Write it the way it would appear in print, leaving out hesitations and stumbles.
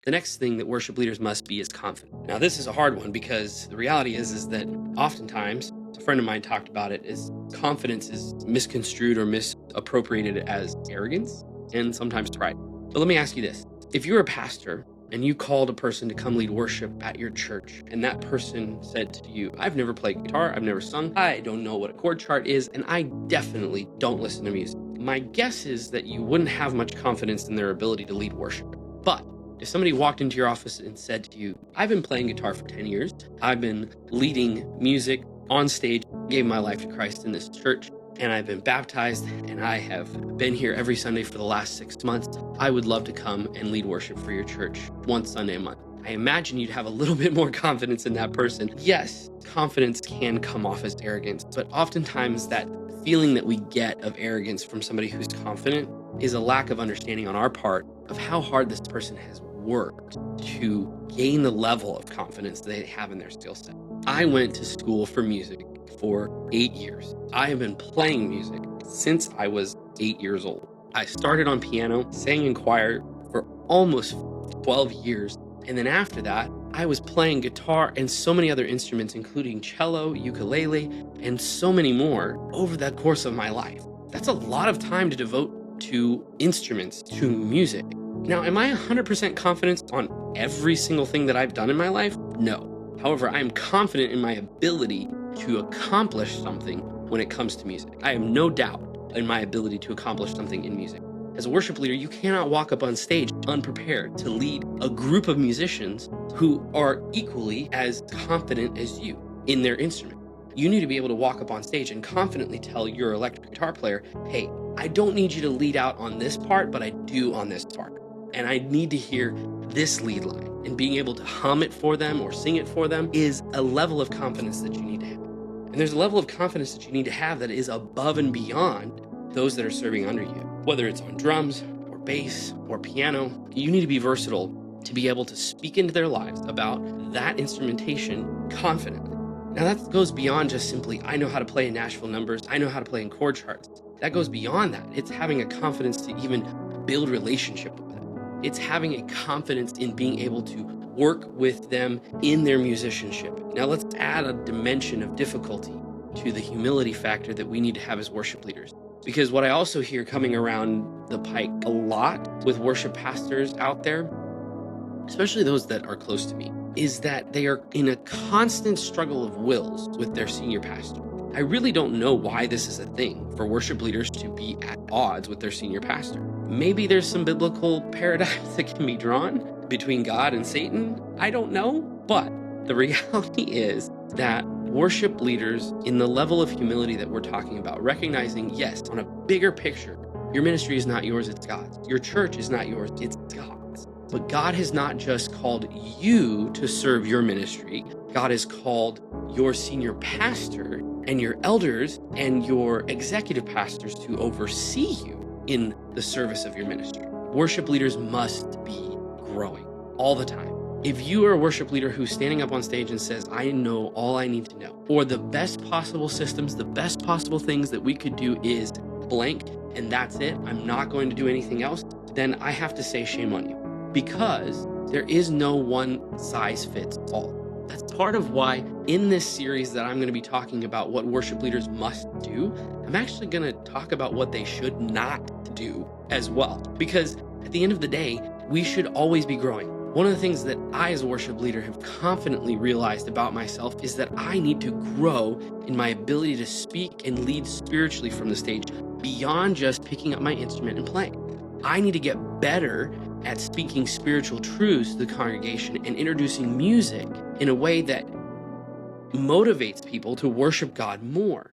The next thing that worship leaders must be is confident. Now, this is a hard one because the reality is that oftentimes, a friend of mine talked about it, is confidence is misconstrued or misappropriated as arrogance and sometimes pride. But let me ask you this. If you're a pastor and you called a person to come lead worship at your church, and that person said to you, I've never played guitar, I've never sung, I don't know what a chord chart is, and I definitely don't listen to music. My guess is that you wouldn't have much confidence in their ability to lead worship. But if somebody walked into your office and said to you, I've been playing guitar for 10 years, I've been leading music on stage, gave my life to Christ in this church, and I've been baptized, and I have been here every Sunday for the last 6 months, I would love to come and lead worship for your church one Sunday a month. I imagine you'd have a little bit more confidence in that person. Yes, confidence can come off as arrogance, but oftentimes that feeling that we get of arrogance from somebody who's confident is a lack of understanding on our part of how hard this person has worked to gain the level of confidence they have in their skill set. I went to school for music for 8 years. I have been playing music since I was 8 years old. I started on piano, sang in choir for almost 12 years. And then after that, I was playing guitar and so many other instruments, including cello, ukulele, and so many more over the course of my life. That's a lot of time to devote to instruments, to music. Now, am I 100% confident on every single thing that I've done in my life? No. However, I am confident in my ability to accomplish something when it comes to music. I have no doubt in my ability to accomplish something in music. As a worship leader, you cannot walk up on stage unprepared to lead a group of musicians who are equally as confident as you in their instrument. You need to be able to walk up on stage and confidently tell your electric guitar player, hey, I don't need you to lead out on this part, but I do on this part. And I need to hear this lead line. And being able to hum it for them or sing it for them is a level of confidence that you need to have. And there's a level of confidence that you need to have that is above and beyond those that are serving under you. Whether it's on drums or bass or piano, you need to be versatile to be able to speak into their lives about that instrumentation confidently. Now that goes beyond just simply, I know how to play in Nashville numbers, I know how to play in chord charts. That goes beyond that. It's having a confidence to even build relationship with them. It's having a confidence in being able to work with them in their musicianship. Now let's add a dimension of difficulty to the humility factor that we need to have as worship leaders. Because what I also hear coming around the pike a lot with worship pastors out there, especially those that are close to me, is that they are in a constant struggle of wills with their senior pastor. I really don't know why this is a thing for worship leaders to be at odds with their senior pastor. Maybe there's some biblical paradigms that can be drawn between God and Satan. I don't know, but the reality is that worship leaders in the level of humility that we're talking about, recognizing, yes, on a bigger picture, your ministry is not yours, it's God's. Your church is not yours, it's God's. But God has not just called you to serve your ministry. God has called your senior pastor and your elders and your executive pastors to oversee you in the service of your ministry. Worship leaders must be growing all the time. If you are a worship leader who's standing up on stage and says, I know all I need to know, or the best possible systems, the best possible things that we could do is blank, and that's it, I'm not going to do anything else, then I have to say shame on you. Because there is no one size fits all. That's part of why in this series that I'm going to be talking about what worship leaders must do, I'm actually going to talk about what they should not do as well. Because at the end of the day, we should always be growing. One of the things that I as a worship leader have confidently realized about myself is that I need to grow in my ability to speak and lead spiritually from the stage beyond just picking up my instrument and playing. I need to get better at speaking spiritual truths to the congregation and introducing music in a way that motivates people to worship God more.